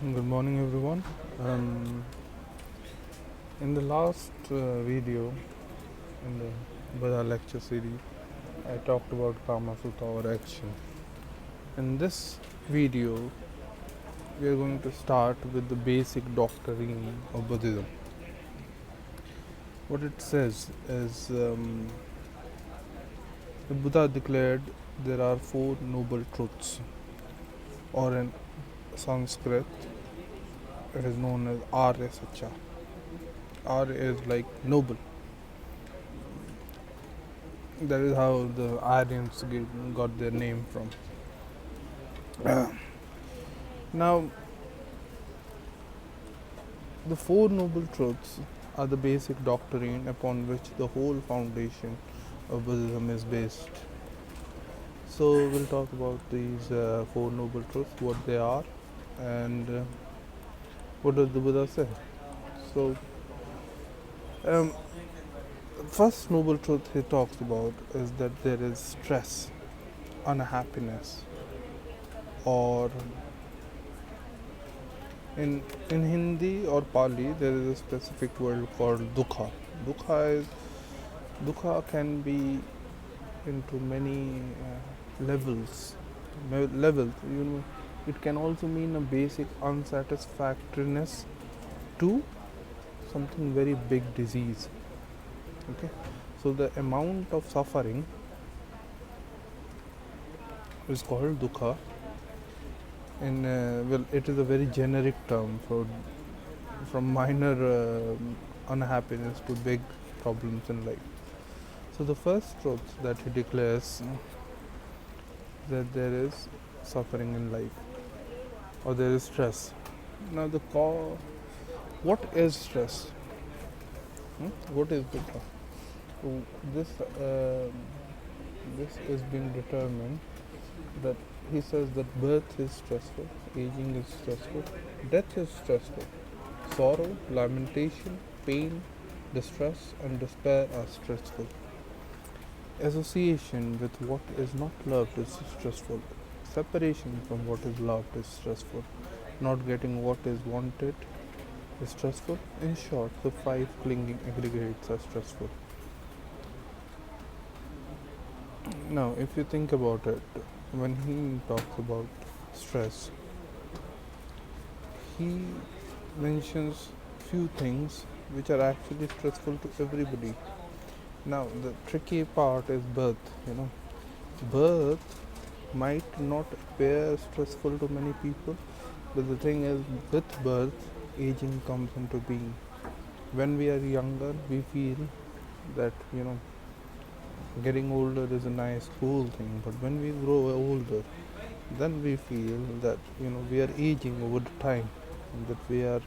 Good morning, everyone. In the last video in the Buddha lecture series, I talked about Kama Sutta or action. In this video, we are going to start with the basic doctrine of Buddhism. What it says is the Buddha declared there are four noble truths, or in Sanskrit, it is known as Arya Sacha. Arya is like noble. That is how the Aryans got their name from. Now, the Four Noble Truths are the basic doctrine upon which the whole foundation of Buddhism is based. So, we'll talk about these Four Noble Truths, what they are, and what does the Buddha say. So, first noble truth he talks about is that there is stress, unhappiness, or in Hindi or Pali there is a specific word called dukha. Dukha can be into many levels. It can also mean a basic unsatisfactoriness to something very big disease. Okay, so the amount of suffering is called dukha. It is a very generic term for from minor unhappiness to big problems in life. So the first truth that he declares that there is suffering in life, or there is stress. Now what is stress? What is dukha? So this is being determined that he says that birth is stressful, aging is stressful, death is stressful, sorrow, lamentation, pain, distress, and despair are stressful. Association with what is not loved is stressful. Separation from what is loved is stressful. Not getting what is wanted is stressful. In short, the five clinging aggregates are stressful. Now, if you think about it, when he talks about stress, he mentions few things which are actually stressful to everybody. Now, the tricky part is birth. Birth might not appear stressful to many people, but the thing is, with birth, aging comes into being. When we are younger, we feel that getting older is a nice, cool thing, but when we grow older, then we feel that we are aging over time, and that we are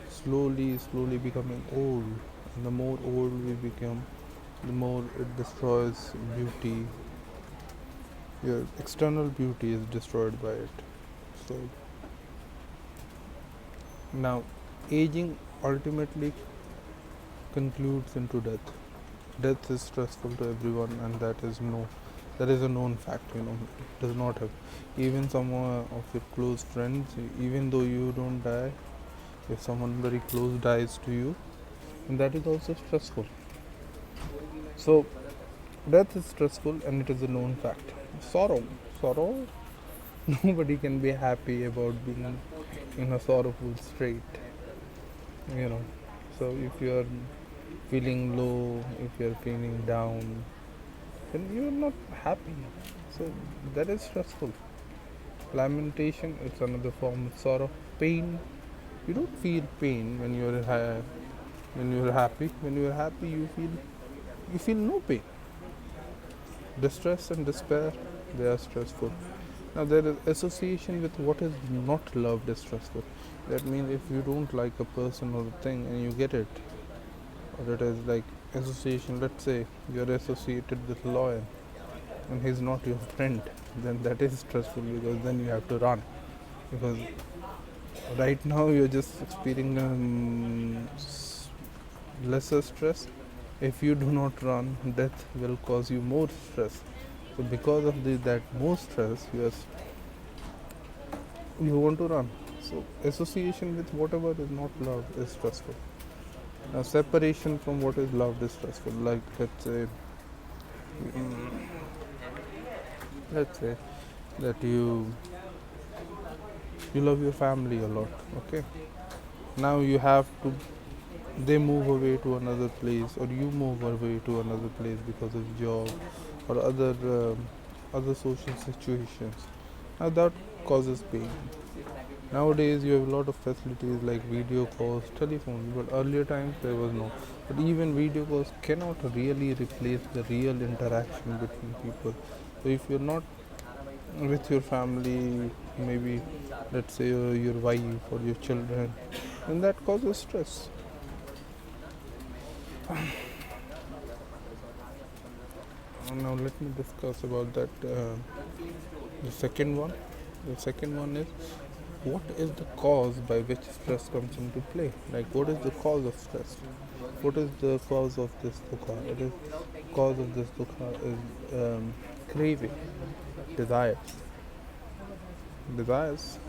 slowly becoming old. And the more old we become, the more it destroys beauty. Your external beauty is destroyed by it. So now, aging ultimately concludes into death. Death is stressful to everyone, and that is a known fact. It does not have, even someone of your close friends, even though you don't die, if someone very close dies to you, and that is also stressful. So death is stressful, and it is a known fact. Sorrow, nobody can be happy about being in a sorrowful state. So if you are feeling low, if you are feeling down, then you are not happy. So that is stressful. Lamentation, it's another form of sorrow. Pain, you don't feel pain when you are happy. When you are happy, you feel no pain. Distress and despair, they are stressful. Now there is association with what is not loved is stressful. That means if you don't like a person or a thing and you get it, or it is like association, let's say you're associated with a lawyer and he's not your friend, then that is stressful, because then you have to run, because right now you're just experiencing lesser stress. If you do not run, death will cause you more stress. So because of that more stress, you want to run. So association with whatever is not loved is stressful. Now separation from what is loved is stressful. Like let's say that you love your family a lot. Okay. Now you have to they move away to another place or you move away to another place because of job or other social situations. Now that causes pain. Nowadays you have a lot of facilities like video calls, telephone, but earlier times there was no. But even video calls cannot really replace the real interaction between people. So if you're not with your family, maybe let's say your wife or your children, then that causes stress. Now let me discuss about that. The second one. The second one is what is the cause by which stress comes into play? Like what is the cause of stress? What is the cause of this dukha? It is cause of this dukha is craving, desires. Desires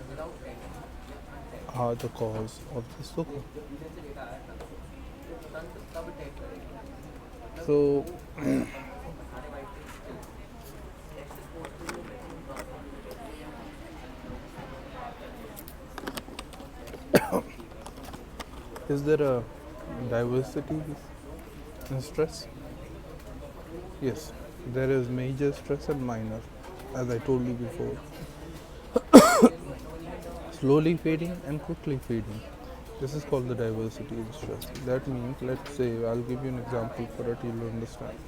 are the cause of this dukha. So is there a diversity in stress? Yes, there is major stress and minor, as I told you before. Slowly fading and quickly fading. This is called the diversity in stress. That means, let's say, I'll give you an example for it, you'll understand.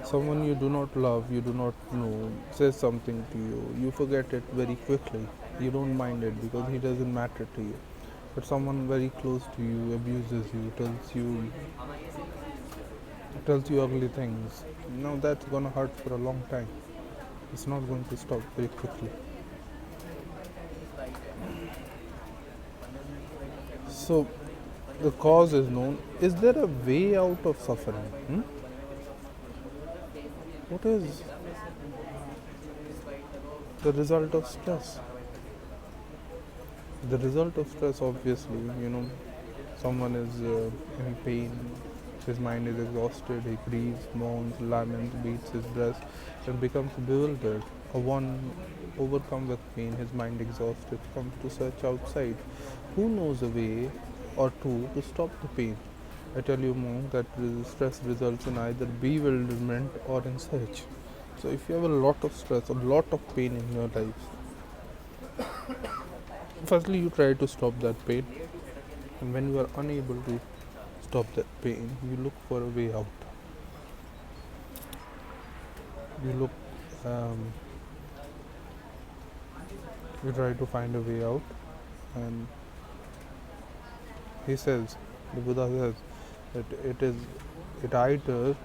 Someone you do not love, you do not know, says something to you, you forget it very quickly. You don't mind it because he doesn't matter to you. But someone very close to you abuses you, tells you ugly things. Now that's gonna hurt for a long time. It's not going to stop very quickly. So the cause is known. Is there a way out of suffering? What is the result of stress? The result of stress, obviously, someone is in pain, his mind is exhausted, he grieves, moans, laments, beats his breast, and becomes bewildered. Or one overcome with pain, his mind exhausted, comes to search outside. Who knows a way or two to stop the pain? I tell you more that stress results in either bewilderment or in search. So if you have a lot of stress, a lot of pain in your life, firstly you try to stop that pain, and when you are unable to stop that pain, you look for a way out. You look, you try to find a way out, and he says, the Buddha says that it either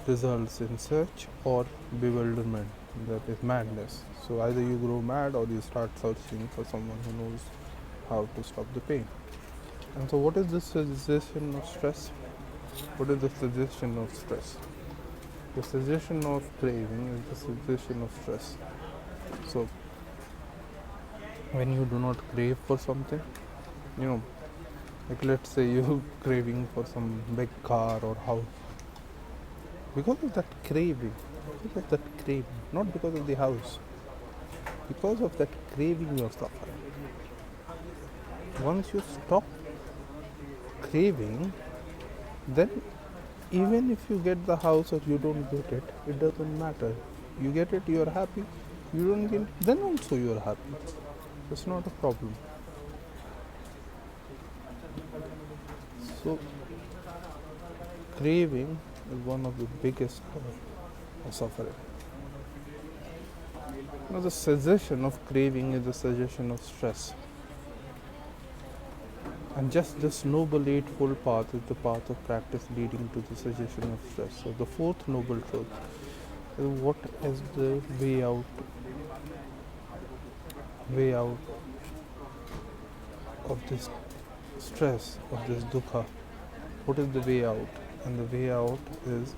results in search or bewilderment, that is madness. So either you grow mad or you start searching for someone who knows how to stop the pain. And so what is the suggestion of stress? What is the suggestion of stress? The suggestion of craving is the suggestion of stress. So when you do not crave for something, like let's say you're craving for some big car or house, because of that craving, not because of the house, because of that craving you're suffering. Once you stop craving, then even if you get the house or you don't get it, it doesn't matter. You get it, you're happy. You don't get it, then also you're happy. It's not a problem. So craving is one of the biggest of suffering. Now the suggestion of craving is the suggestion of stress. And just this noble eightfold path is the path of practice leading to the suggestion of stress. So the fourth noble truth is what is the way out of this stress, of this dukkha. What is the way out? And the way out is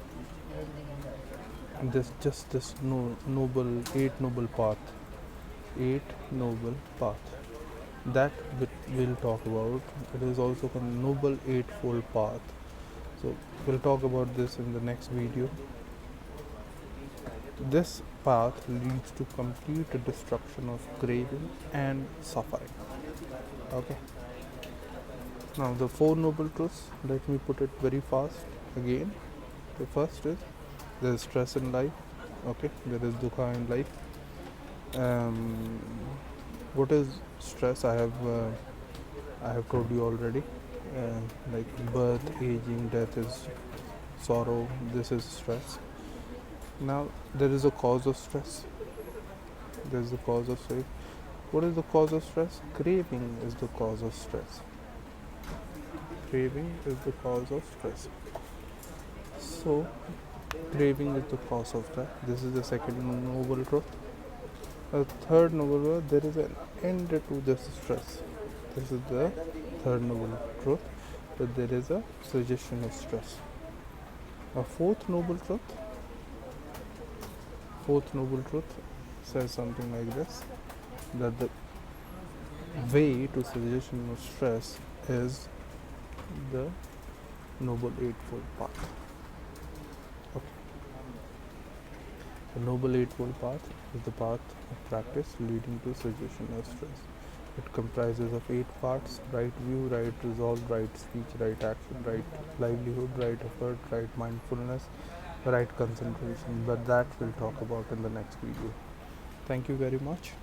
this noble, eight noble path. Eight Noble Path. That we'll talk about. It is also called Noble Eightfold Path. So we'll talk about this in the next video. This path leads to complete destruction of craving and suffering. Okay. Now the Four Noble Truths, let me put it very fast again. The first is there is stress in life. Okay, there is dukkha in life. What is stress? I have told you already. Like birth, aging, death is sorrow. This is stress. Now there is a cause of stress. There is the cause of stress. What is the cause of stress? Craving is the cause of stress. Craving is the cause of stress. So craving is the cause of that. This is the second noble truth. The third noble truth, there is an end to this stress. This is the third noble truth, but there is a suggestion of stress. A fourth noble truth says something like this, that the way to suggestion of stress is the Noble Eightfold Path. Okay. The Noble Eightfold Path is the path of practice leading to cessation of stress. It comprises of 8 parts: right view, right resolve, right speech, right action, right livelihood, right effort, right mindfulness, right concentration. But that we'll talk about in the next video. Thank you very much.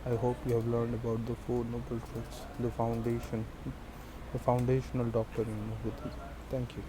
I hope you have learned about the Four Noble Truths, the foundational doctrine of Buddhism. Thank you.